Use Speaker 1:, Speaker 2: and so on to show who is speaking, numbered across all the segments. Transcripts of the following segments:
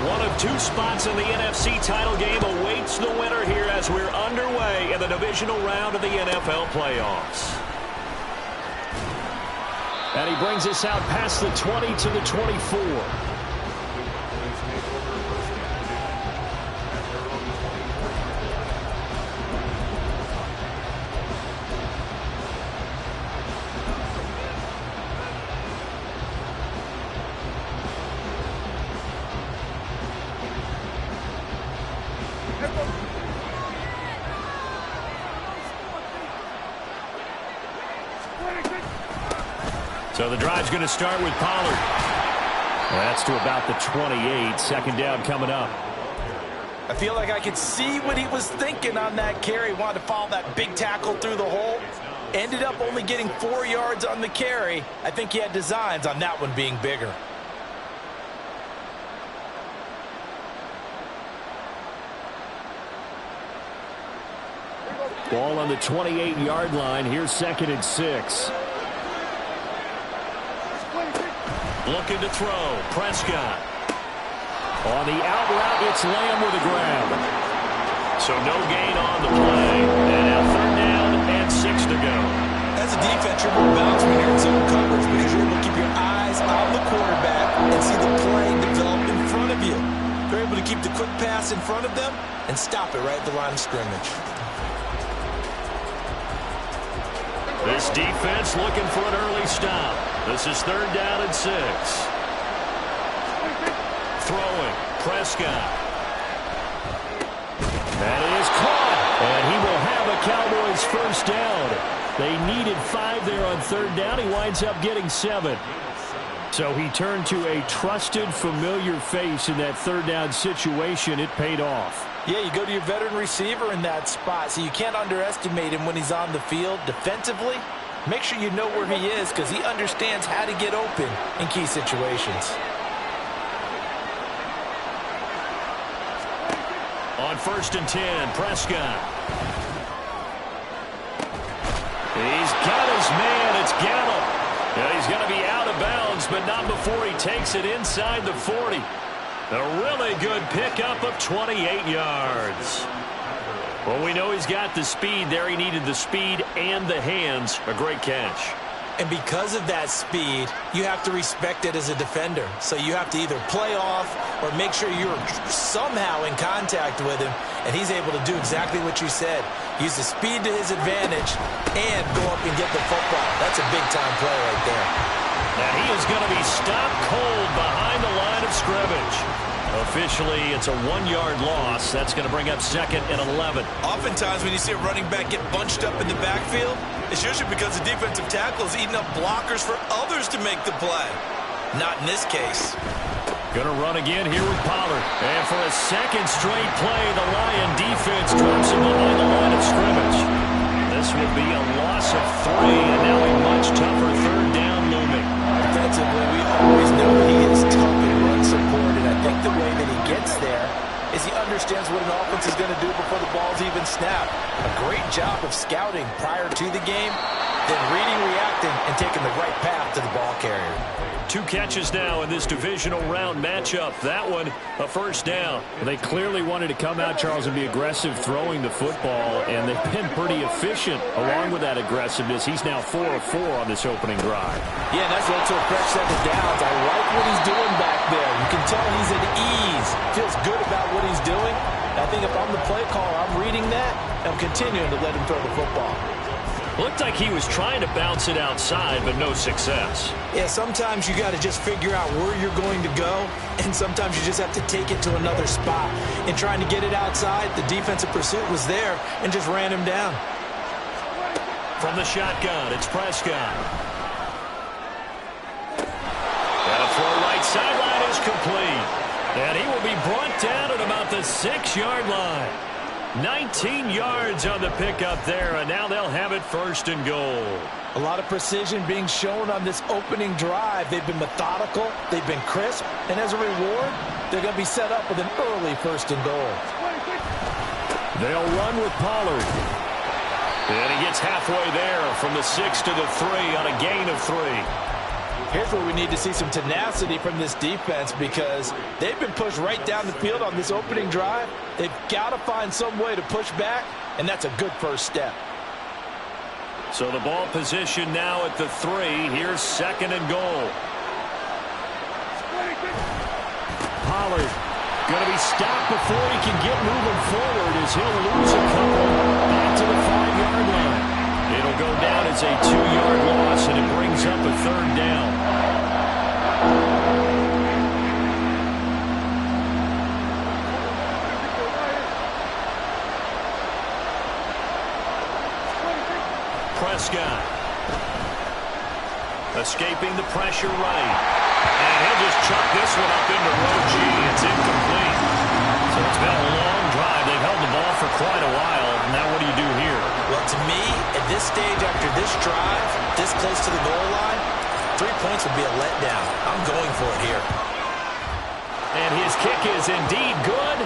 Speaker 1: One of two spots in the NFC title game awaits the winner here as we're underway in the divisional round of the NFL playoffs. And he brings us out past the 20 to the 24. So the drive's going to start with Pollard. That's to about the 28. Second down coming up.
Speaker 2: I feel like I could see what he was thinking on that carry. Wanted to follow that big tackle through the hole. Ended up only getting 4 yards on the carry. I think he had designs on that one being bigger.
Speaker 1: Ball on the 28-yard line. Here's 2nd and 6. Looking to throw. Prescott. On the out route, it's Lamb with a grab. So no gain on the play. And now 3rd down and 6 to go.
Speaker 2: As a defense, you're more balanced when you're in zone coverage because you're able to keep your eyes on the quarterback and see the play develop in front of you. You're able to keep the quick pass in front of them and stop it right at the line of scrimmage.
Speaker 1: This defense looking for an early stop. This is 3rd down and 6. Throwing. Prescott. That is caught. And he will have a Cowboys 1st down. They needed 5 there on 3rd down. He winds up getting 7. So he turned to a trusted, familiar face in that 3rd down situation. It paid off.
Speaker 2: Yeah, you go to your veteran receiver in that spot, so you can't underestimate him when he's on the field defensively. Make sure you know where he is because he understands how to get open in key situations.
Speaker 1: On 1st and 10, Prescott. He's got his man. It's Gallup. And he's going to be out of bounds, but not before he takes it inside the 40. A really good pickup of 28 yards. Well, we know he's got the speed there. He needed the speed and the hands. A great catch.
Speaker 2: And because of that speed, you have to respect it as a defender. So you have to either play off or make sure you're somehow in contact with him. And he's able to do exactly what you said. Use the speed to his advantage and go up and get the football. That's a big-time play right there.
Speaker 1: Now he is going to be stopped cold behind the line of scrimmage. Officially, it's a 1-yard loss. That's going to bring up 2nd and 11.
Speaker 2: Oftentimes when you see a running back get bunched up in the backfield, it's usually because the defensive tackle is eating up blockers for others to make the play. Not in this case.
Speaker 1: Going to run again here with Pollard. And for a 2nd straight play, the Lion defense drops him behind the line of scrimmage. This will be a loss of 3, and now a much tougher 3rd down looming.
Speaker 2: Defensively, we always know he is tough and run support, and I think the way that he gets there is he understands what an offense is going to do before the ball's even snapped. A great job of scouting prior to the game, then reading, reacting, and taking the right path to the ball carrier.
Speaker 1: 2 catches now in this divisional round matchup. That one, a 1st down.
Speaker 3: They clearly wanted to come out, Charles, and be aggressive throwing the football, and they've been pretty efficient along with that aggressiveness. He's now 4 of 4 on this opening drive.
Speaker 2: Yeah, and that's led to a fresh 7 downs. I like what he's doing back there. You can tell he's at ease. Feels good about what he's doing. I think if I'm the play caller, I'm reading that, and I'm continuing to let him throw the football.
Speaker 1: Looked like he was trying to bounce it outside, but no success.
Speaker 2: Yeah, sometimes you got to just figure out where you're going to go, and sometimes you just have to take it to another spot. In trying to get it outside, the defensive pursuit was there and just ran him down.
Speaker 1: From the shotgun, it's Prescott. And a throw right sideline is complete. And he will be brought down at about the 6-yard line. 19 yards on the pickup there, and now they'll have it 1st and goal.
Speaker 2: A lot of precision being shown on this opening drive. They've been methodical, they've been crisp, and as a reward, they're going to be set up with an early 1st and goal.
Speaker 1: They'll run with Pollard. And he gets halfway there from the 6 to the 3 on a gain of 3.
Speaker 2: Here's where we need to see some tenacity from this defense because they've been pushed right down the field on this opening drive. They've got to find some way to push back, and that's a good first step.
Speaker 1: So the ball position now at the 3. Here's 2nd and goal. Pollard going to be stopped before he can get moving forward as he'll lose a couple back to the 5-yard line. It'll go down as a 2-yard loss, and it brings up a 3rd down. Prescott escaping the pressure right. And he'll just chuck this one up into row G. It's incomplete. So it's been a long drive. They've held the ball for quite a while. Now what do you do here?
Speaker 2: Well, to me, at this stage after this drive, this close to the goal line, 3 points would be a letdown. I'm going for it here.
Speaker 1: And his kick is indeed good.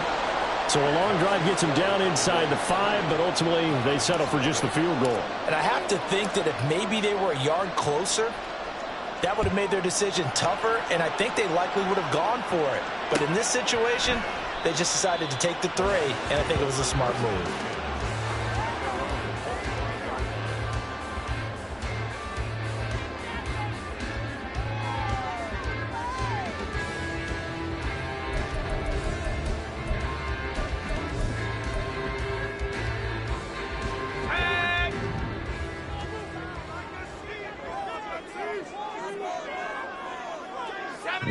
Speaker 3: So a long drive gets him down inside the 5, but ultimately they settle for just the field goal.
Speaker 2: And I have to think that if maybe they were a yard closer, that would have made their decision tougher, and I think they likely would have gone for it. But in this situation, they just decided to take the 3, and I think it was a smart move.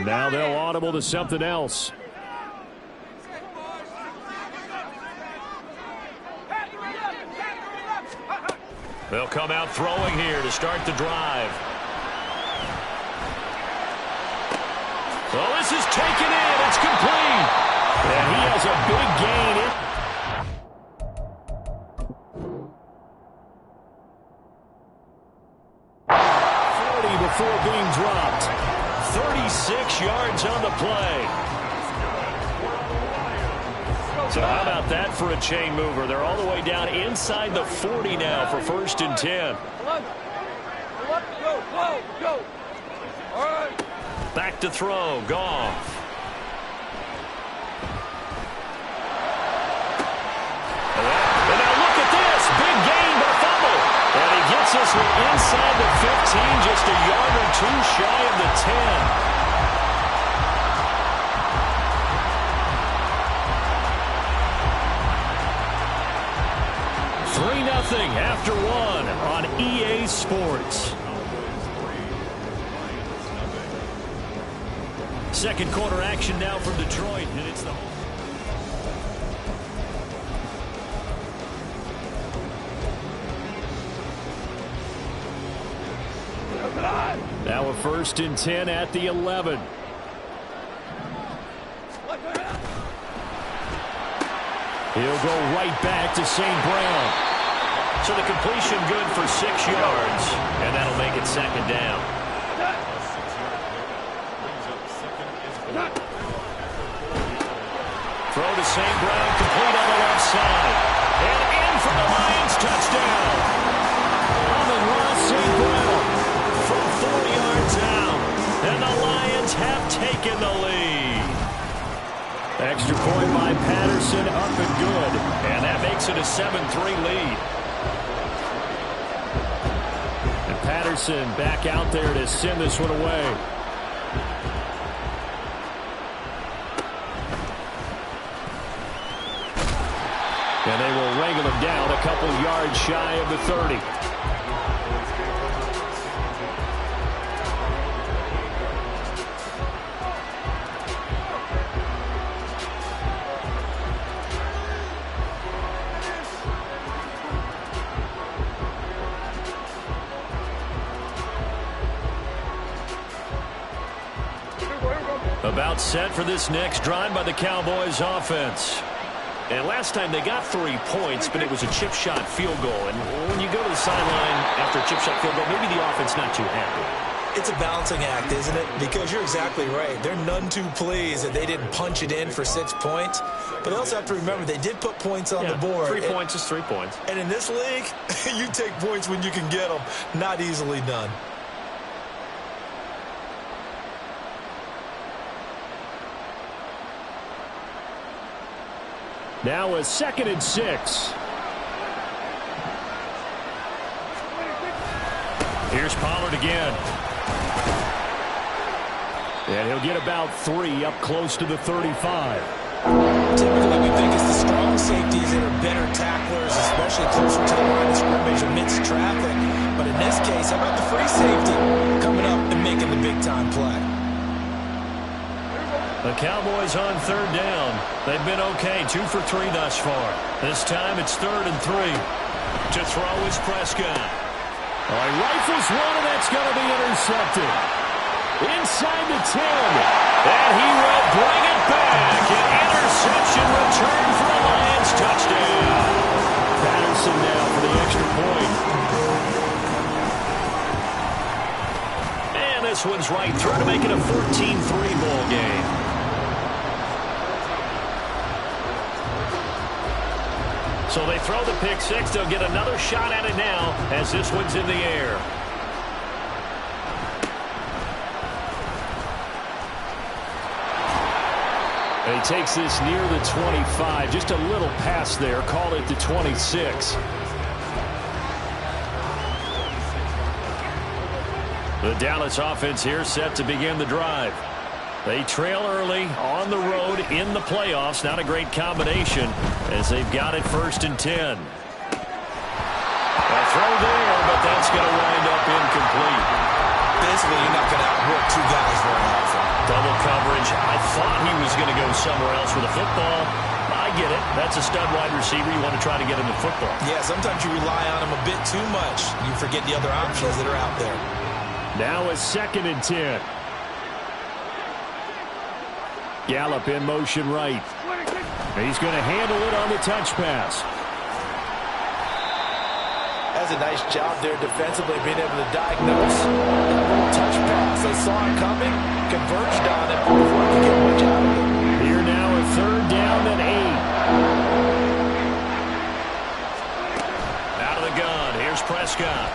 Speaker 3: Now they'll audible to something else.
Speaker 1: They'll come out throwing here to start the drive. Well, this is taken in. It's complete. And he has a big gain. Before being dropped. 36 yards on the play. So how about that for a chain mover? They're all the way down inside the 40 now for 1st and 10. Back to throw. Goff. And now look at this. Big gain but fumble. And he gets this one inside the 15, just a yard or 2 shy of the 10. 3-0 after 1 on EA Sports. Second quarter action now from Detroit, and it's the now a 1st and 10 at the 11. He'll go right back to St. Brown. So the completion good for 6 yards, and that'll make it 2nd down. Throw to St. Brown, complete on the left side. And in for the Lions touchdown. Amon-Ra St. Brown from 4 yards out. And the Lions have taken the lead. Extra point by Patterson, up and good. And that makes it a 7-3 lead. And Patterson back out there to send this one away. And they will wrangle him down a couple yards shy of the 30. About set for this next drive by the Cowboys offense. And last time they got 3 points, but it was a chip shot field goal. And when you go to the sideline after a chip shot field goal, maybe the offense not too happy.
Speaker 2: It's a balancing act, isn't it? Because you're exactly right. They're none too pleased that they didn't punch it in for 6 points. But they also have to remember they did put points on the board.
Speaker 1: 3 points is 3 points.
Speaker 2: And in this league, you take points when you can get them. Not easily done.
Speaker 3: Now a 2nd and 6. Here's Pollard again. And he'll get about 3 up close to the 35.
Speaker 2: Typically, we think it's the strong safeties that are better tacklers, especially closer to the line of scrimmage amidst traffic. But in this case, how about the free safety coming up and making the big-time play?
Speaker 1: The Cowboys on 3rd down. They've been okay, 2 for 3 thus far. This time it's 3rd and 3. To throw is Prescott.
Speaker 3: He rifles one, and that's going to be intercepted. Inside the 10.
Speaker 1: And he will bring it back. An interception return for the Lions. Touchdown.
Speaker 3: Patterson now for the extra point.
Speaker 1: And this one's right through to make it a 14-3 ball game. So they throw the pick six. They'll get another shot at it now as this one's in the air.
Speaker 3: And he takes this near the 25. Just a little pass there. Call it the 26.
Speaker 1: The Dallas offense here set to begin the drive. They trail early on the road in the playoffs. Not a great combination as they've got it 1st and 10. A throw there, but that's going to wind up incomplete.
Speaker 2: Basically, you're not going to outwork 2 guys very often.
Speaker 1: Double coverage. I thought he was going to go somewhere else with the football. I get it. That's a stud wide receiver. You want to try to get him the football.
Speaker 2: Yeah, sometimes you rely on him a bit too much. You forget the other options that are out there.
Speaker 3: Now a 2nd and 10. Gallup in motion right. He's going to handle it on the touch pass.
Speaker 2: That's a nice job there defensively, being able to diagnose that little touch pass. They saw it coming, converged on it before they could get much out of it.
Speaker 3: Here now a 3rd down and 8.
Speaker 1: Out of the gun. Here's Prescott.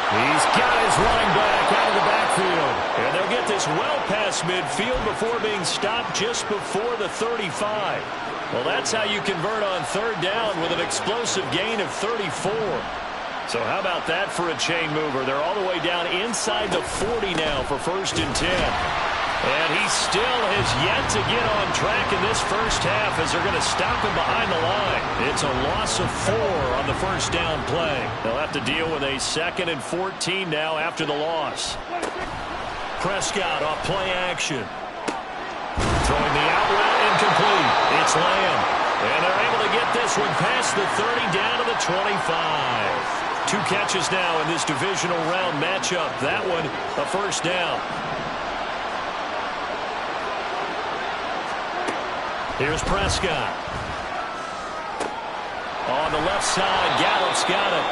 Speaker 1: He's got his running back out of the backfield. And they'll get this well past midfield before being stopped just before the 35. Well, that's how you convert on 3rd down with an explosive gain of 34. So how about that for a chain mover? They're all the way down inside the 40 now for 1st and 10. And he still has yet to get on track in this first half as they're going to stop him behind the line. It's a loss of 4 on the 1st down play. They'll have to deal with a 2nd and 14 now after the loss. Prescott off play action. Throwing the out route incomplete. It's Lamb. And they're able to get this one past the 30 down to the 25. 2 catches now in this divisional round matchup. That one a 1st down. Here's Prescott. On the left side, Gallup's got it.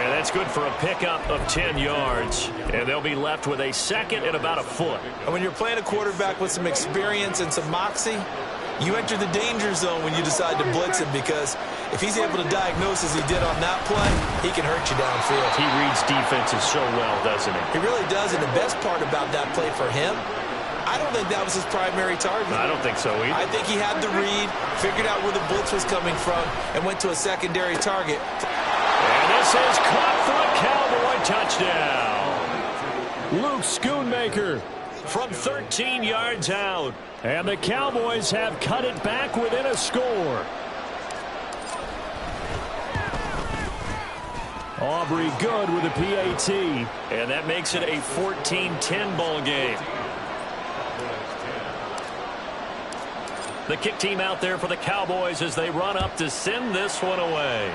Speaker 1: And that's good for a pickup of 10 yards. And they'll be left with a 2nd and about a foot.
Speaker 2: And when you're playing a quarterback with some experience and some moxie, you enter the danger zone when you decide to blitz him, because if he's able to diagnose as he did on that play, he can hurt you downfield.
Speaker 1: He reads defenses so well, doesn't he?
Speaker 2: He really does, and the best part about that play for him, I don't think that was his primary target.
Speaker 1: I don't think so either.
Speaker 2: I think he had the read, figured out where the blitz was coming from, and went to a secondary target.
Speaker 1: And this is caught for a Cowboy touchdown.
Speaker 3: Luke Schoonmaker
Speaker 1: from 13 yards out.
Speaker 3: And the Cowboys have cut it back within a score. Aubrey good with a PAT.
Speaker 1: And that makes it a 14-10 ball game. The kick team out there for the Cowboys as they run up to send this one away.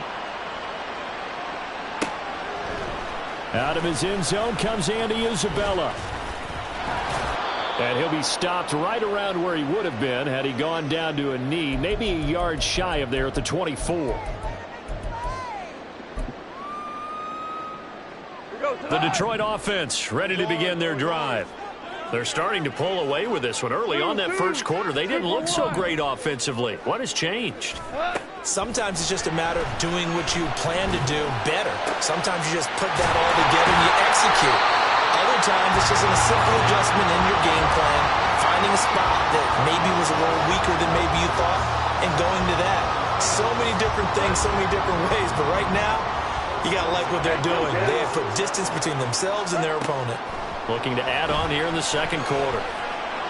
Speaker 3: Out of his end zone comes Andy Isabella. And he'll be stopped right around where he would have been had he gone down to a knee, maybe a yard shy of there at the 24.
Speaker 1: The Detroit offense ready to begin their drive. They're starting to pull away with this one. Early on that first quarter, they didn't look so great offensively. What has changed?
Speaker 2: Sometimes it's just a matter of doing what you plan to do better. Sometimes you just put that all together and you execute. Other times it's just a simple adjustment in your game plan. Find finding a spot that maybe was a little weaker than maybe you thought and going to that. So many different things, so many different ways. But right now, you got to like what they're doing. They have put distance between themselves and their opponent.
Speaker 1: Looking to add on here in the second quarter.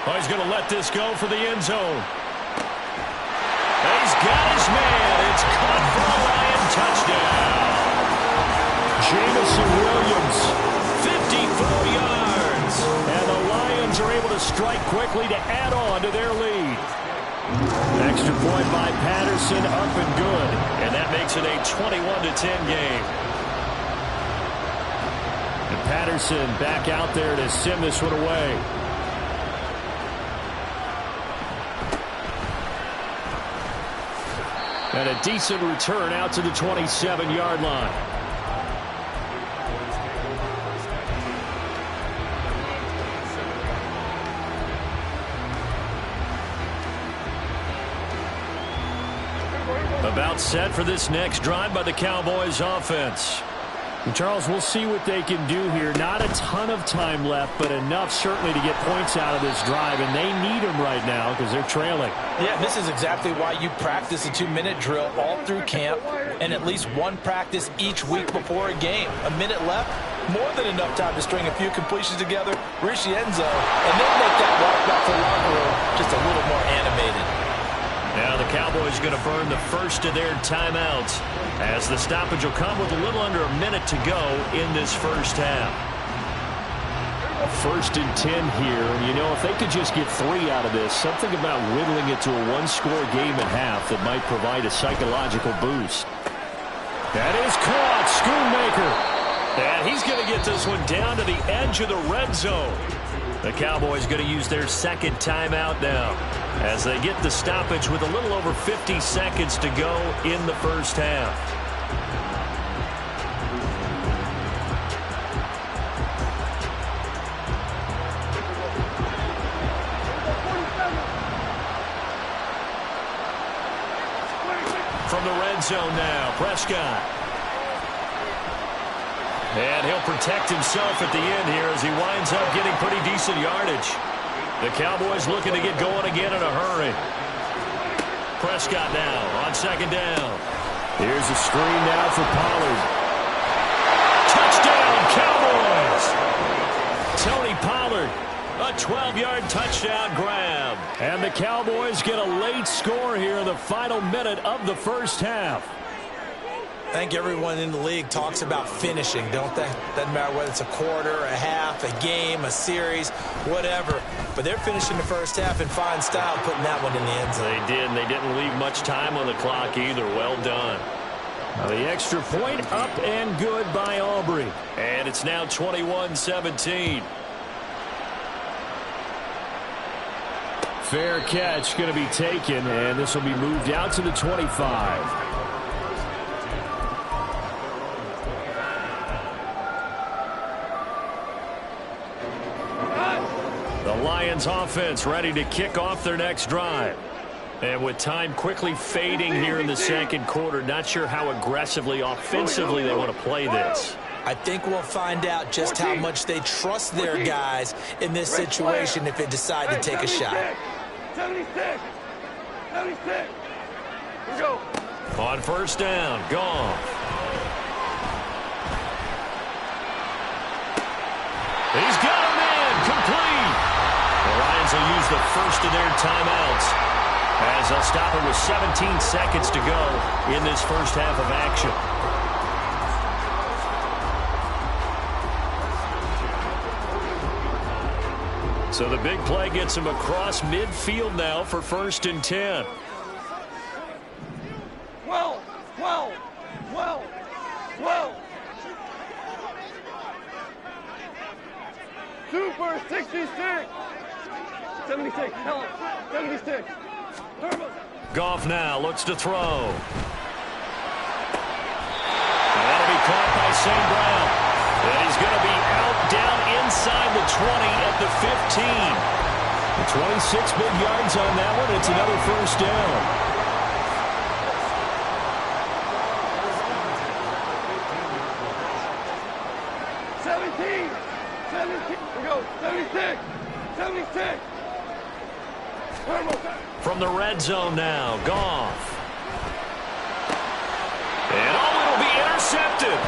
Speaker 1: Oh, he's going to let this go for the end zone. He's got his man. It's caught for a Lion touchdown.
Speaker 3: Jameson Williams.
Speaker 1: 54 yards.
Speaker 3: And the Lions are able to strike quickly to add on to their lead. Extra point by Patterson, up and good.
Speaker 1: And that makes it a 21-10 game.
Speaker 3: And Patterson back out there to send this one away. And a decent return out to the 27-yard line.
Speaker 1: About set for this next drive by the Cowboys offense.
Speaker 3: And Charles, we'll see what they can do here. Not a ton of time left, but enough certainly to get points out of this drive, and they need them right now because they're trailing.
Speaker 2: Yeah, this is exactly why you practice a 2-minute drill all through camp and at least one practice each week before a game. A minute left, more than enough time to string a few completions together, reach the end zone, and then make that walk back to the locker room just a little more animated.
Speaker 1: Now the Cowboys going to burn the first of their timeouts as the stoppage will come with a little under a minute to go in this first half.
Speaker 3: 1st and 10 here, and you know, if they could just get 3 out of this, something about whittling it to a 1-score game at half that might provide a psychological boost.
Speaker 1: That is caught. Schoonmaker. And he's going to get this one down to the edge of the red zone. The Cowboys going to use their second timeout now as they get the stoppage with a little over 50 seconds to go in the first half. From the red zone now, Prescott. And he'll protect himself at the end here as he winds up getting pretty decent yardage. The Cowboys looking to get going again in a hurry. Prescott now on second down.
Speaker 3: Here's a screen now for Pollard.
Speaker 1: Touchdown, Cowboys! Tony Pollard, a 12-yard touchdown grab.
Speaker 3: And the Cowboys get a late score here in the final minute of the first half.
Speaker 2: I think everyone in the league talks about finishing, don't they? Doesn't matter whether it's a quarter, a half, a game, a series, whatever. But they're finishing the first half in fine style, putting that one in the end zone.
Speaker 1: They did, and they didn't leave much time on the clock either. Well done.
Speaker 3: Now the extra point up and good by Aubrey.
Speaker 1: And it's now 21-17.
Speaker 3: Fair catch going to be taken, and this will be moved out to the 25.
Speaker 1: Lions offense ready to kick off their next drive. And with time quickly fading here in the second quarter, not sure how aggressively, offensively they want to play this.
Speaker 2: I think we'll find out just how much they trust their guys in this situation if they decide to take a shot.
Speaker 4: 76. 76. Here we go.
Speaker 1: On first down, Goff. He's got a man, complete. The Lions will use the first of their timeouts as they'll stop it with 17 seconds to go in this first half of action. So the big play gets him across midfield now for 1st and 10.
Speaker 4: 12, 12, 12, 12. Super 66. 76. Help. 76. Turbo.
Speaker 1: Goff now looks to throw. And that'll be caught by St. Brown. And he's going to be out down inside the 20 at the 15.
Speaker 3: 26 big yards on that one. It's another first down.
Speaker 4: We go. 76. 76.
Speaker 1: From the red zone now, Goff. And it'll be intercepted.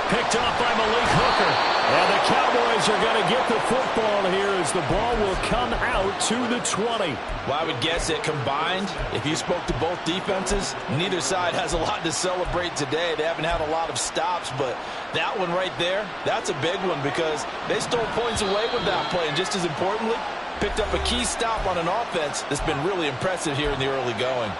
Speaker 1: Picked off by Malik Hooker. And the Cowboys are going to get the football here as the ball will come out to the 20.
Speaker 2: Well, I would guess that combined, if you spoke to both defenses, neither side has a lot to celebrate today. They haven't had a lot of stops, but that one right there, that's a big one because they stole points away with that play. And just as importantly, picked up a key stop on an offense that's been really impressive here in the early going.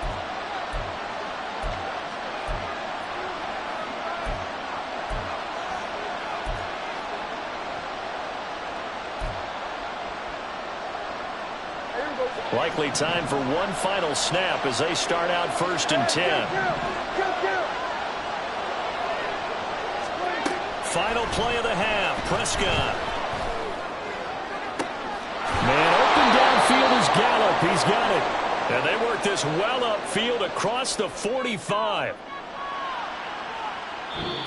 Speaker 1: Likely time for one final snap as they start out 1st and 10. Final play of the half. Prescott.
Speaker 3: Man, open downfield is Gallup. He's got it.
Speaker 1: And they work this well upfield across the 45.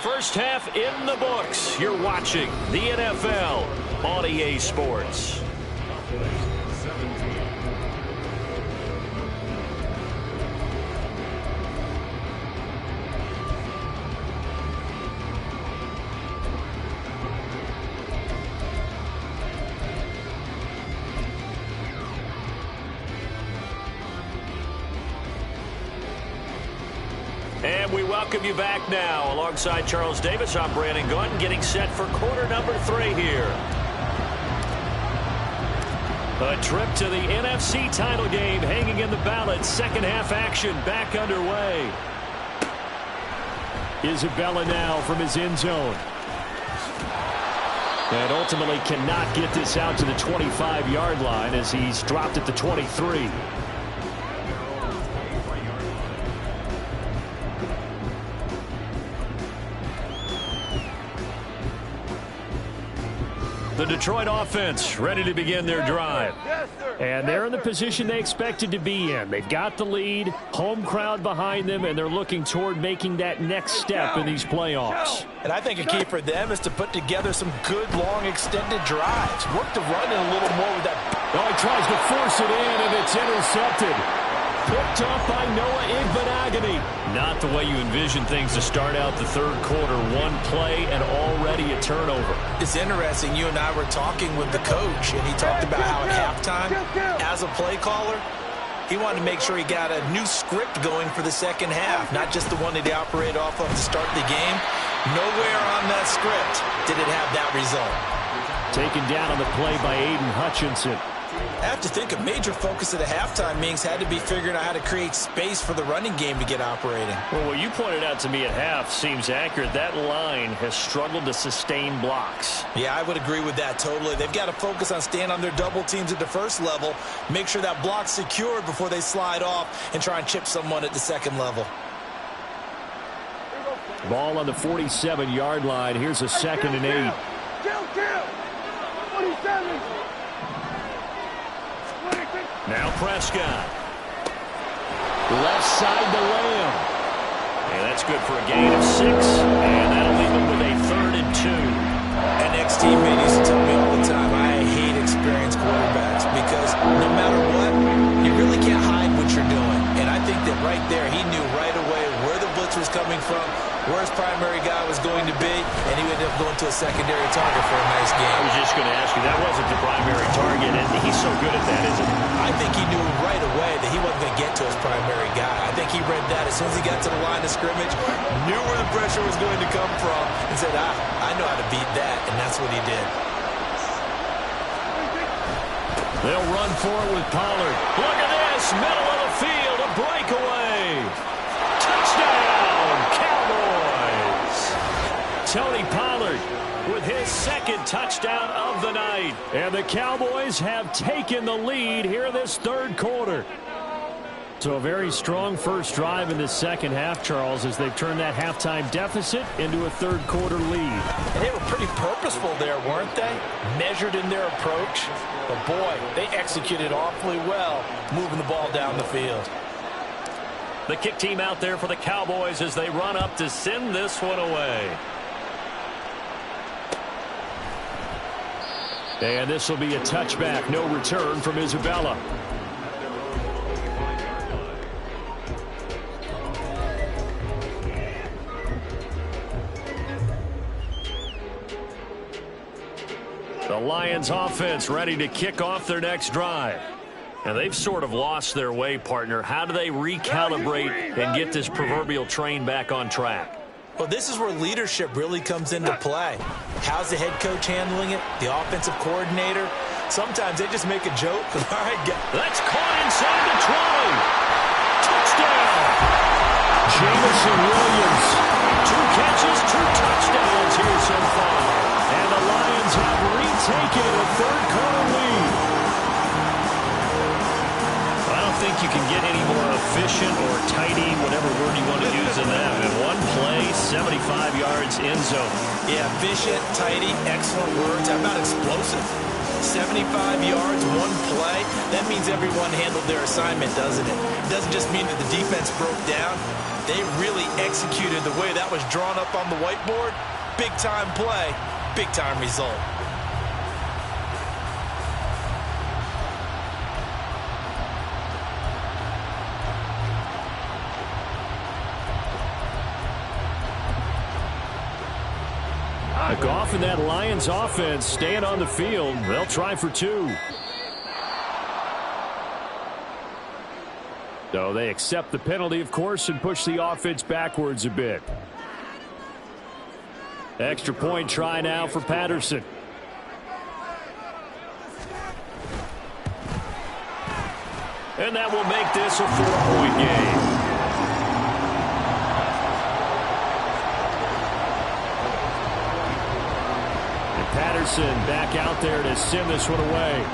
Speaker 1: First half in the books. You're watching the NFL on EA Sports. And we welcome you back now. Alongside Charles Davis, I'm Brandon Gaudin, getting set for quarter number 3 here. A trip to the NFC title game hanging in the balance. Second half action back underway.
Speaker 3: Isabella now from his end zone. And ultimately cannot get this out to the 25-yard line as he's dropped at the 23.
Speaker 1: The Detroit offense ready to begin their drive.
Speaker 3: And they're in the position they expected to be in. They've got the lead, home crowd behind them, and they're looking toward making that next step in these playoffs.
Speaker 2: And I think a key for them is to put together some good, long, extended drives. Work the run in a little more with that.
Speaker 3: Oh, he tries to force it in, and it's intercepted. Picked off by Noah Igbinoghene.
Speaker 1: Not the way you envision things to start out the third quarter. One play and already a turnover.
Speaker 2: It's interesting. You and I were talking with the coach, and he talked about how at halftime, as a play caller, he wanted to make sure he got a new script going for the second half, not just the one that he operated off of to start the game. Nowhere on that script did it have that result.
Speaker 3: Taken down on the play by Aiden Hutchinson.
Speaker 2: I have to think a major focus of the halftime means had to be figuring out how to create space for the running game to get operating.
Speaker 1: Well, what you pointed out to me at half seems accurate. That line has struggled to sustain blocks.
Speaker 2: Yeah, I would agree with that totally. They've got to focus on staying on their double teams at the first level, make sure that block's secured before they slide off and try and chip someone at the second level.
Speaker 3: Ball on the 47-yard line. Here's a 2nd and 8.
Speaker 4: Kill. 47.
Speaker 1: Now Prescott.
Speaker 3: Left side to Lamb.
Speaker 1: And that's good for a gain of 6. And that'll leave him with a 3rd and 2.
Speaker 2: An ex-teammate used to tell me all the time, I hate experienced quarterbacks because no matter what, you really can't hide what you're doing. And I think that right there, he knew right away where the blitz was coming from, where his primary guy was going to be, and he ended up going to a secondary target for a nice game.
Speaker 1: I was just going to ask you, that wasn't the primary target, and he's so good at that, isn't he?
Speaker 2: I think he knew right away that he wasn't going to get to his primary guy. I think he read that as soon as he got to the line of scrimmage, knew where the pressure was going to come from, and said, I know how to beat that, and that's what he did.
Speaker 1: They'll run for it with Pollard. Look at this, middle of the field, a breakaway. Touchdown, Cowboys. Tony Pollard with his 2nd touchdown of the night.
Speaker 3: And the Cowboys have taken the lead here in this 3rd quarter. So a very strong first drive in the second half, Charles, as they've turned that halftime deficit into a 3rd quarter lead.
Speaker 2: And they were pretty purposeful there, weren't they? Measured in their approach. But boy, they executed awfully well, moving the ball down the field.
Speaker 1: The kick team out there for the Cowboys as they run up to send this one away.
Speaker 3: And this will be a touchback. No return from Isabella.
Speaker 1: Lions offense ready to kick off their next drive. And they've sort of lost their way, partner. How do they recalibrate and get this proverbial train back on track?
Speaker 2: Well, this is where leadership really comes into play. How's the head coach handling it? The offensive coordinator? Sometimes they just make a joke. All right,
Speaker 1: that's caught inside the 20. Touchdown! Jameson Williams. 2 catches, 2 touchdowns here so far. And the Lions have retaken a third-quarter lead. I don't think you can get any more efficient or tidy, whatever word you want to use in that. In one play, 75 yards in zone.
Speaker 2: Yeah, efficient, tidy, excellent words. How about explosive? 75 yards, one play. That means everyone handled their assignment, doesn't it? It doesn't just mean that the defense broke down. They really executed the way that was drawn up on the whiteboard. Big-time play, big-time result.
Speaker 3: Goff and that Lions offense staying on the field. They'll try for 2. So they accept the penalty, of course, and push the offense backwards a bit. Extra point try now for Patterson.
Speaker 1: And that will make this a 4-point game.
Speaker 3: Patterson back out there to send this one away.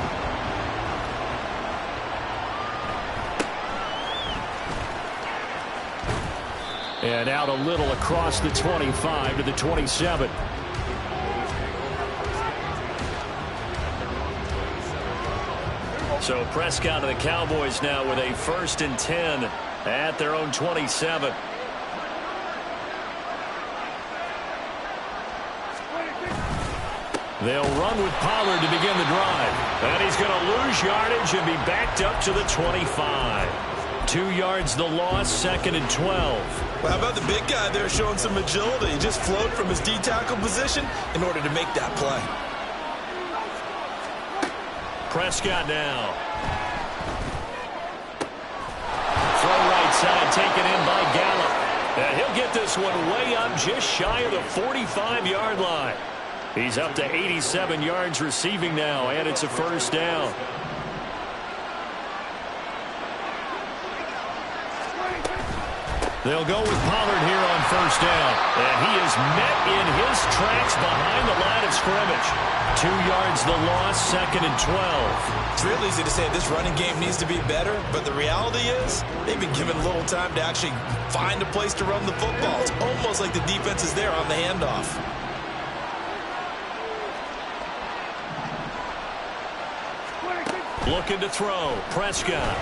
Speaker 3: And out a little across the 25 to the 27.
Speaker 1: So Prescott and the Cowboys now with a 1st and 10 at their own 27. They'll run with Pollard to begin the drive. And he's going to lose yardage and be backed up to the 25. 2 yards the loss, 2nd and 12.
Speaker 2: Well, how about the big guy there showing some agility? He just flowed from his D-tackle position in order to make that play.
Speaker 1: Prescott now. Throw right side, taken in by Gallup. And he'll get this one way up just shy of the 45-yard line. He's up to 87 yards receiving now, and it's a 1st down. They'll go with Pollard here on 1st down. And he is met in his tracks behind the line of scrimmage. 2 yards the loss, 2nd and 12.
Speaker 2: It's real easy to say this running game needs to be better, but the reality is they've been given little time to actually find a place to run the football. It's almost like the defense is there on the handoff.
Speaker 1: Looking to throw. Prescott.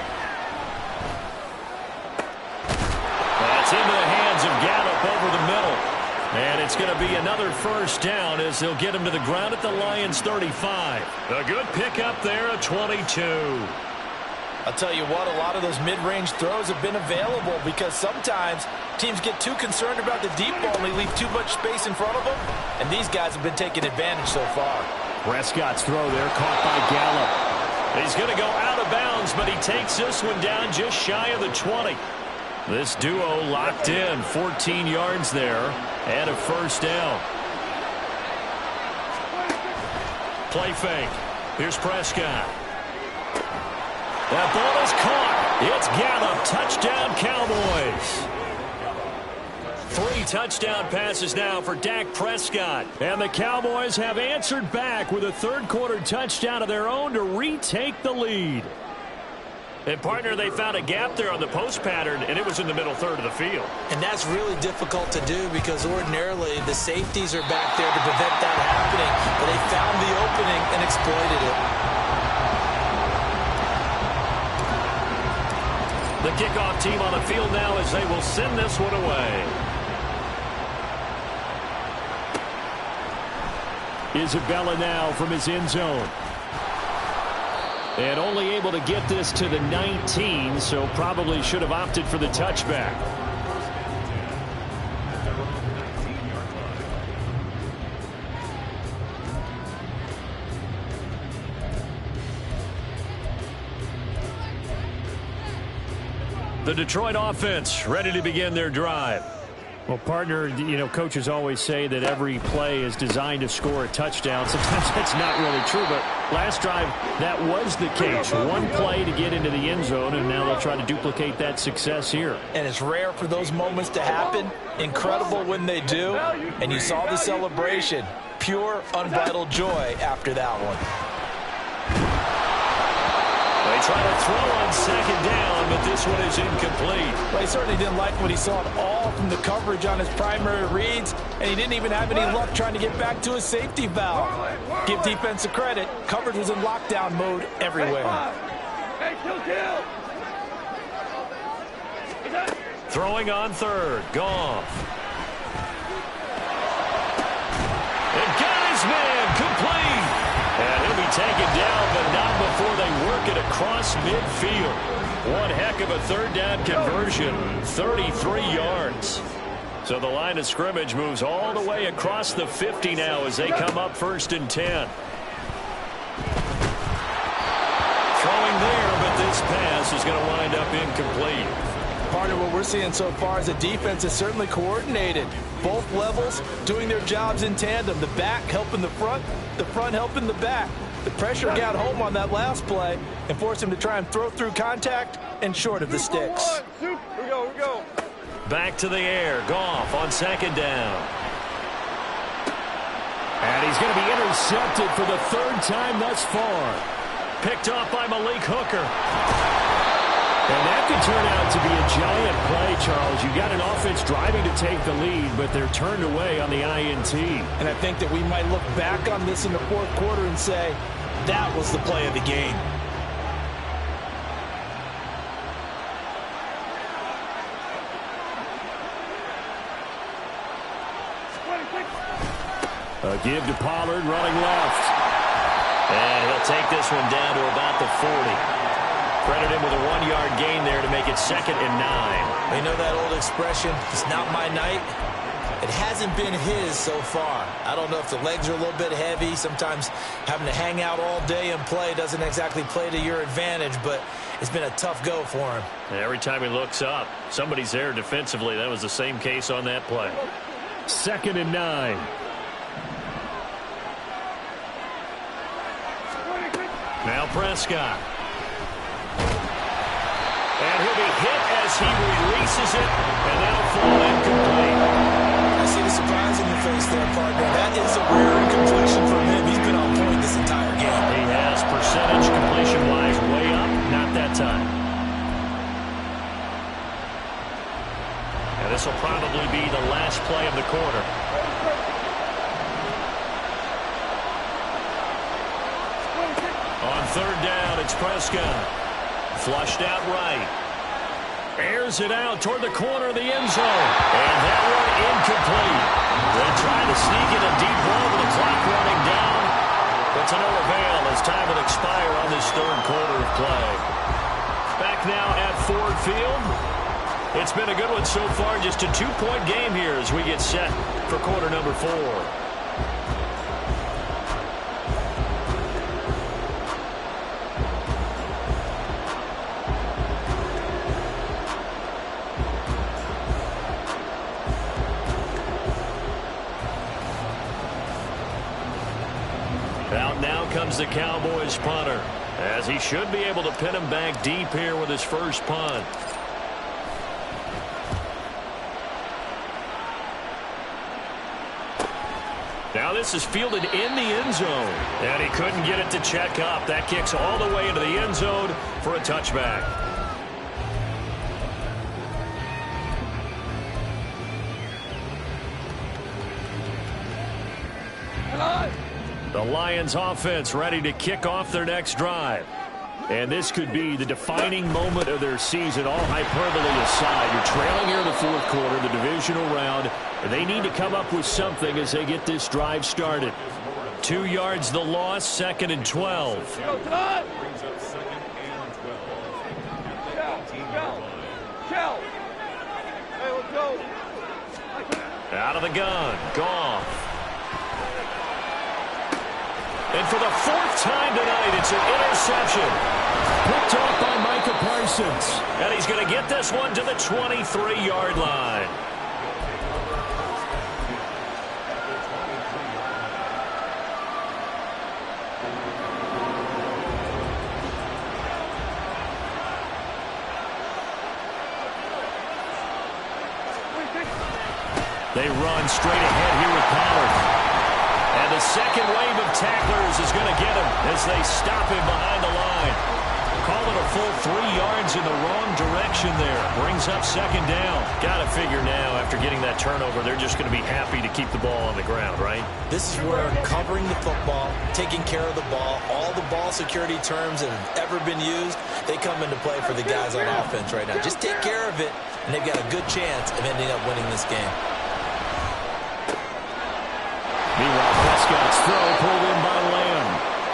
Speaker 1: That's into the hands of Gallup over the middle. And it's going to be another 1st down as they'll get him to the ground at the Lions 35. A good pickup there, a 22.
Speaker 2: I'll tell you what, a lot of those mid-range throws have been available because sometimes teams get too concerned about the deep ball and they leave too much space in front of them. And these guys have been taking advantage so far.
Speaker 3: Prescott's throw there caught by Gallup.
Speaker 1: He's going to go out of bounds, but he takes this one down just shy of the 20. This duo locked in, 14 yards there, and a 1st down. Play fake. Here's Prescott. That ball is caught. It's Gallup. Touchdown, Cowboys. 3 touchdown passes now for Dak Prescott.
Speaker 3: And the Cowboys have answered back with a 3rd-quarter touchdown of their own to retake the lead.
Speaker 1: And, partner, they found a gap there on the post pattern, and it was in the middle third of the field.
Speaker 2: And that's really difficult to do because ordinarily the safeties are back there to prevent that happening. But they found the opening and exploited it.
Speaker 1: The kickoff team on the field now as they will send this one away.
Speaker 3: Isabella now from his end zone. And only able to get this to the 19, so probably should have opted for the touchback.
Speaker 1: The Detroit offense ready to begin their drive.
Speaker 3: Well, partner, coaches always say that every play is designed to score a touchdown. Sometimes that's not really true, but last drive, that was the case. One play to get into the end zone, and now they'll try to duplicate that success here.
Speaker 2: And it's rare for those moments to happen. Incredible when they do. And you saw the celebration. Pure, unbridled joy after that one.
Speaker 1: They try to throw on second down, but this one is incomplete.
Speaker 2: Well, he certainly didn't like what he saw at all from the coverage on his primary reads, and he didn't even have any luck trying to get back to his safety valve. Give defensive credit. Coverage was in lockdown mode everywhere.
Speaker 4: Hey, kill.
Speaker 1: Throwing on third. Goff. And got his man complete. And he'll be taken down, but not before they work it across midfield. One heck of a third down conversion, 33 yards. So the line of scrimmage moves all the way across the 50 now as they come up 1st and 10. Throwing there, but this pass is going to wind up incomplete.
Speaker 2: Part of what we're seeing so far is the defense is certainly coordinated. Both levels doing their jobs in tandem. The back helping the front helping the back. The pressure got home on that last play and forced him to try and throw through contact and short of the sticks.
Speaker 4: Here we go.
Speaker 1: Back to the air. Goff on second down.
Speaker 3: And he's going to be intercepted for the third time thus far.
Speaker 1: Picked off by Malik Hooker.
Speaker 3: And that could turn out to be a giant play, Charles. You got an offense driving to take the lead, but they're turned away on the INT.
Speaker 2: And I think that we might look back on this in the fourth quarter and say, that was the play of the game.
Speaker 3: A give to Pollard running left.
Speaker 1: And he'll take this one down to about the 40. Credit him with a 1-yard gain there to make it 2nd and 9.
Speaker 2: You know that old expression, it's not my night? It hasn't been his so far. I don't know if the legs are a little bit heavy. Sometimes having to hang out all day and play doesn't exactly play to your advantage, but it's been a tough go for him.
Speaker 1: And every time he looks up, somebody's there defensively. That was the same case on that play.
Speaker 3: 2nd and 9.
Speaker 1: Now Prescott. And he'll be hit as he releases it, and that'll fall incomplete.
Speaker 2: I see the surprise in your face there, partner. That is a rare incompletion from him. He's been on point this entire game.
Speaker 1: He has percentage completion-wise way up, not that time. And this will probably be the last play of the quarter. On third down, it's Prescott. Flushed out right. Airs it out toward the corner of the end zone. And that one incomplete. They try to sneak in a deep ball with the clock running down. But to no avail as time will expire on this third quarter of play. Back now at Ford Field. It's been a good one so far. Just a 2-point game here as we get set for quarter number 4. Out now comes the Cowboys punter, as he should be able to pin him back deep here with his first punt. Now this is fielded in the end zone, and he couldn't get it to check up. That kicks all the way into the end zone for a touchback. The Lions offense ready to kick off their next drive. And this could be the defining moment of their season, all hyperbole aside. You're trailing here in the fourth quarter, the divisional round. And they need to come up with something as they get this drive started. 2 yards the loss, 2nd and 12. Out of the gun, Goff. And for the 4th time tonight, it's an interception.
Speaker 3: Picked off by Micah Parsons. distance.
Speaker 1: And he's going to get this one to the 23-yard line. They run straight ahead here with Pollard. And the second wave of tacklers is going to get him as they stop him behind the line. Call it a full 3 yards in the wrong direction there. Brings up second down. Got to figure now, after getting that turnover, they're just going to be happy to keep the ball on the ground, right?
Speaker 2: This is where covering the football, taking care of the ball, all the ball security terms that have ever been used, they come into play for the guys on offense right now. Just take care of it, and they've got a good chance of ending up winning this game.
Speaker 3: Meanwhile, Prescott's throw pulled in by Lamb.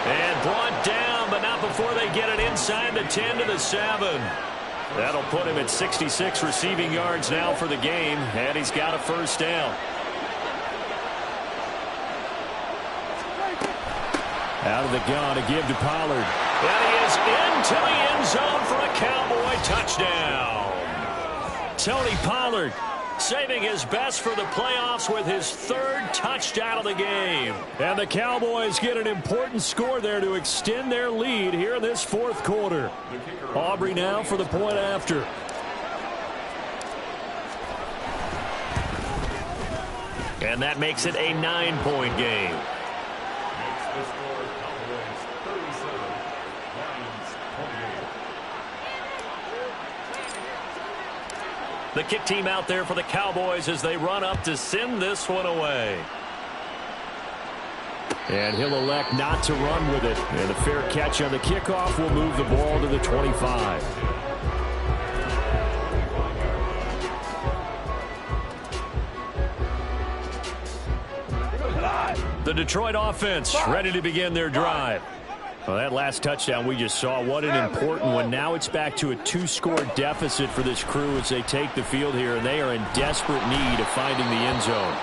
Speaker 1: And brought down, but not before they get it inside the 10 to the 7. That'll put him at 66 receiving yards now for the game, and he's got a first down.
Speaker 3: Out of the gun to give to Pollard.
Speaker 1: And he is into the end zone for a Cowboy touchdown. Tony Pollard saving his best for the playoffs with his 3rd touchdown of the game.
Speaker 3: And the Cowboys get an important score there to extend their lead here in this 4th quarter. Aubrey now for the point after.
Speaker 1: And that makes it a 9-point game. The kick team out there for the Cowboys as they run up to send this one away.
Speaker 3: And he'll elect not to run with it. And a fair catch on the kickoff will move the ball to the 25.
Speaker 1: The Detroit offense ready to begin their drive.
Speaker 3: Well, that last touchdown we just saw, what an important one. Now it's back to a 2-score deficit for this crew as they take the field here, and they are in desperate need of finding the end zone.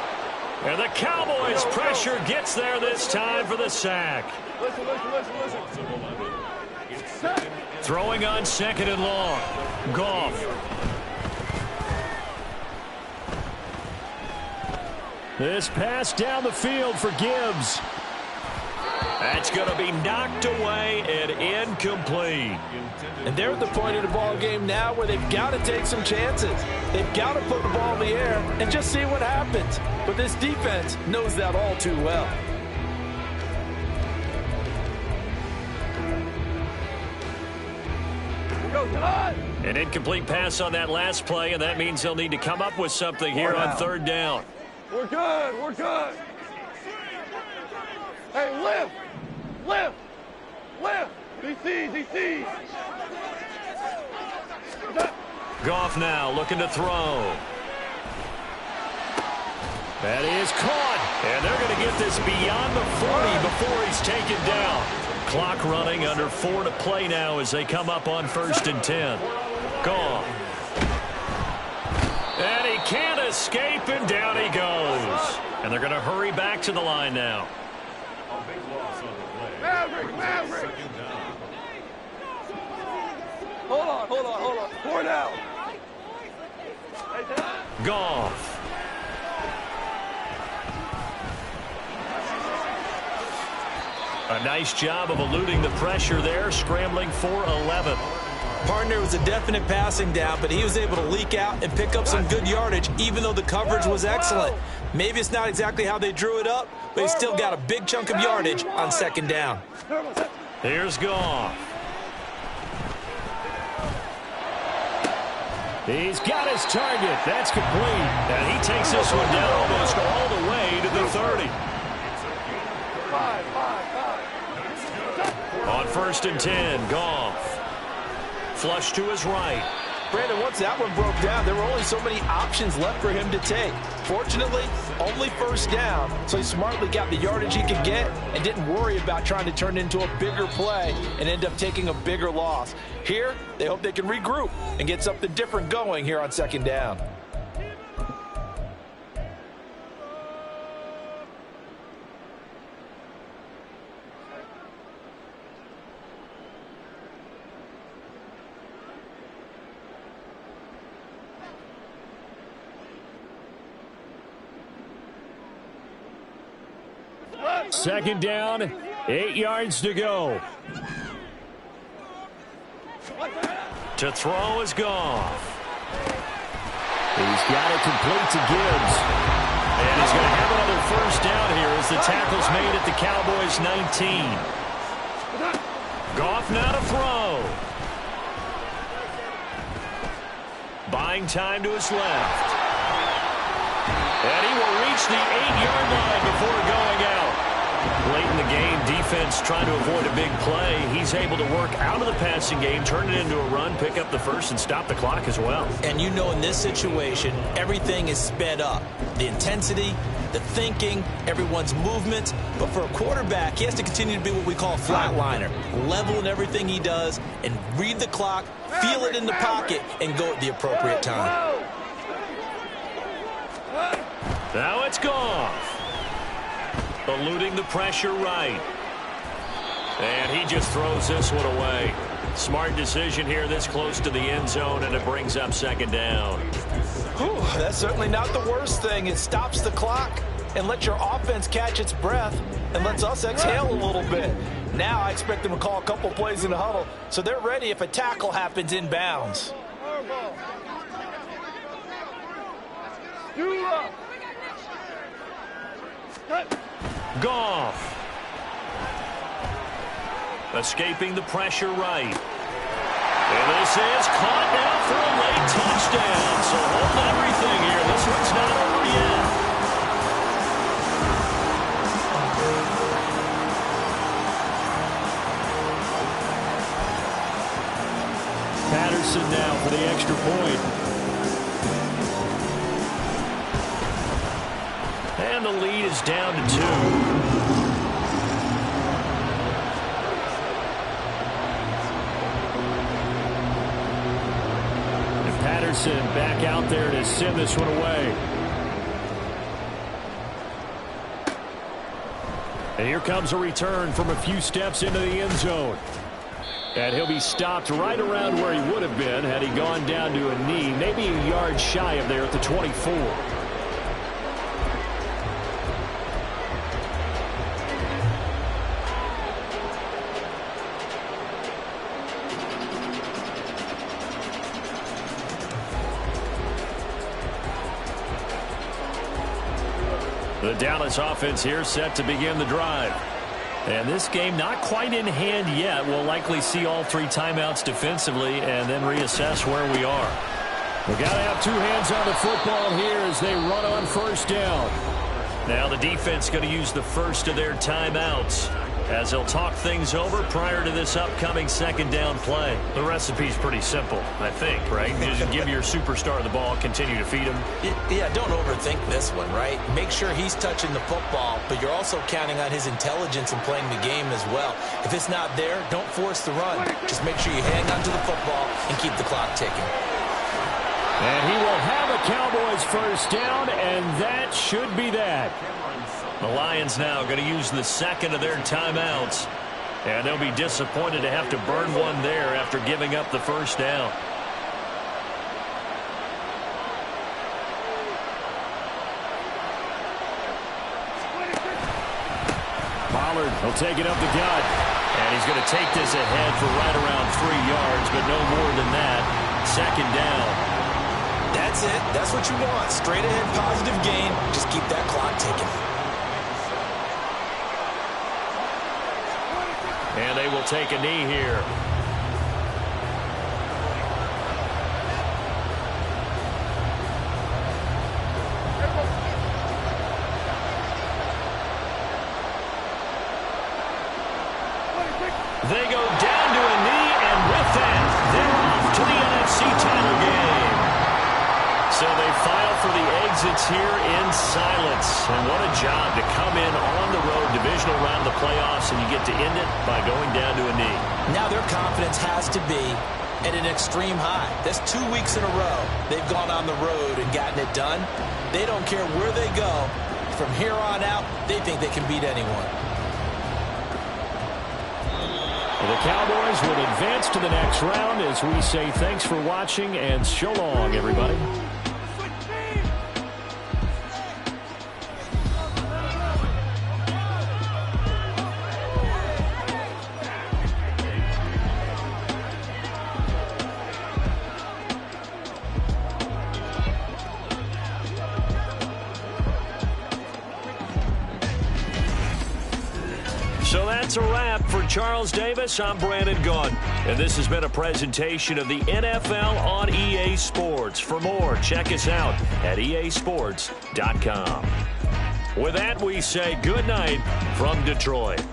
Speaker 1: And the Cowboys' pressure gets there this time for the sack.
Speaker 4: Listen.
Speaker 1: Throwing on 2nd and long. Goff.
Speaker 3: This pass down the field for Gibbs.
Speaker 1: That's going to be knocked away and incomplete.
Speaker 2: And they're at the point of the ball game now where they've got to take some chances. They've got to put the ball in the air and just see what happens. But this defense knows that all too well.
Speaker 1: An incomplete pass on that last play, and that means they'll need to come up with something here on 3rd down.
Speaker 4: We're good. Hey, lift. He sees.
Speaker 1: Goff now looking to throw. That is caught. And they're going to get this beyond the 40 before he's taken down. Clock running, under 4 to play now as they come up on 1st and 10. Goff. And he can't escape, and down he goes. And they're going to hurry back to the line now.
Speaker 4: Maverick. Hold on. 4 down.
Speaker 1: Goff. A nice job of eluding the pressure there, scrambling for 11.
Speaker 2: Partner was a definite passing down, but he was able to leak out and pick up some good yardage, even though the coverage was excellent. Maybe it's not exactly how they drew it up, but he still got a big chunk of yardage on 2nd down.
Speaker 1: Here's Goff.
Speaker 3: He's got his target. That's complete.
Speaker 1: And he takes this one down almost all the way to the 30. On 1st and 10, Goff. Flush to his right.
Speaker 2: Brandon, once that one broke down, there were only so many options left for him to take. Fortunately, only 1st down, so he smartly got the yardage he could get and didn't worry about trying to turn it into a bigger play and end up taking a bigger loss. Here, they hope they can regroup and get something different going here on 2nd down.
Speaker 3: Second down, 8 yards to go.
Speaker 1: To throw is Goff.
Speaker 3: He's got it complete to Gibbs.
Speaker 1: And he's going to have another first down here as the tackle's made at the Cowboys' 19. Goff now to throw. Buying time to his left. And he will reach the 8-yard line before going out. Late in the game, defense trying to avoid a big play. He's able to work out of the passing game, turn it into a run, pick up the first, and stop the clock as well.
Speaker 2: And you know in this situation, everything is sped up. The intensity, the thinking, everyone's movement. But for a quarterback, he has to continue to be what we call a flatliner. Level in everything he does and read the clock, feel it in the pocket, and go at the appropriate time.
Speaker 1: Now it's Goff. Eluding the pressure right. And he just throws this one away. Smart decision here this close to the end zone, and it brings up second down.
Speaker 2: Whew, that's certainly not the worst thing. It stops the clock and lets your offense catch its breath and lets us exhale a little bit. Now I expect them to call a couple plays in the huddle so they're ready if a tackle happens inbounds.
Speaker 1: Goff. Escaping the pressure right. And this is caught now for a late touchdown. So hold everything here. This one's not over yet.
Speaker 3: Patterson now for the extra point.
Speaker 1: And the lead is down to 2.
Speaker 3: And Patterson back out there to send this one away. And here comes a return from a few steps into the end zone. And he'll be stopped right around where he would have been had he gone down to a knee, maybe a yard shy of there at the 24. The Dallas offense here set to begin the drive. And this game not quite in hand yet. We'll likely see all 3 timeouts defensively and then reassess where we are. We've got to have 2 hands on the football here as they run on first down.
Speaker 1: Now the defense going to use the first of their timeouts as they'll talk things over prior to this upcoming second down play. The recipe's pretty simple, I think, right? You just give your superstar the ball, continue to feed him.
Speaker 2: Yeah, don't overthink this one, right? Make sure he's touching the football, but you're also counting on his intelligence in playing the game as well. If it's not there, don't force the run. Just make sure you hang on to the football and keep the clock ticking.
Speaker 3: And he will have a Cowboys first down, and that should be that.
Speaker 1: The Lions now going to use the second of their timeouts. And they'll be disappointed to have to burn one there after giving up the first down.
Speaker 3: Pollard will take it up the gut.
Speaker 1: And he's going to take this ahead for right around 3 yards, but no more than that. Second down.
Speaker 2: That's it. That's what you want. Straight ahead positive gain. Just keep that clock ticking.
Speaker 1: And they will take a knee here. They go down to a knee, and with that, they're off to the NFC title game. So they file for the exits here in silence. And what a job to come in on the road, divisional round of the playoffs, and you get to end it by going down to a knee.
Speaker 2: Now their confidence has to be at an extreme high. That's 2 weeks in a row. They've gone on the road and gotten it done. They don't care where they go. From here on out, they think they can beat anyone.
Speaker 3: The Cowboys will advance to the next round as we say thanks for watching and so long, everybody.
Speaker 1: that's a wrap. For Charles Davis, I'm Brandon Gaudin. And this has been a presentation of the NFL on EA Sports. For more, check us out at easports.com. With that, we say good night from Detroit.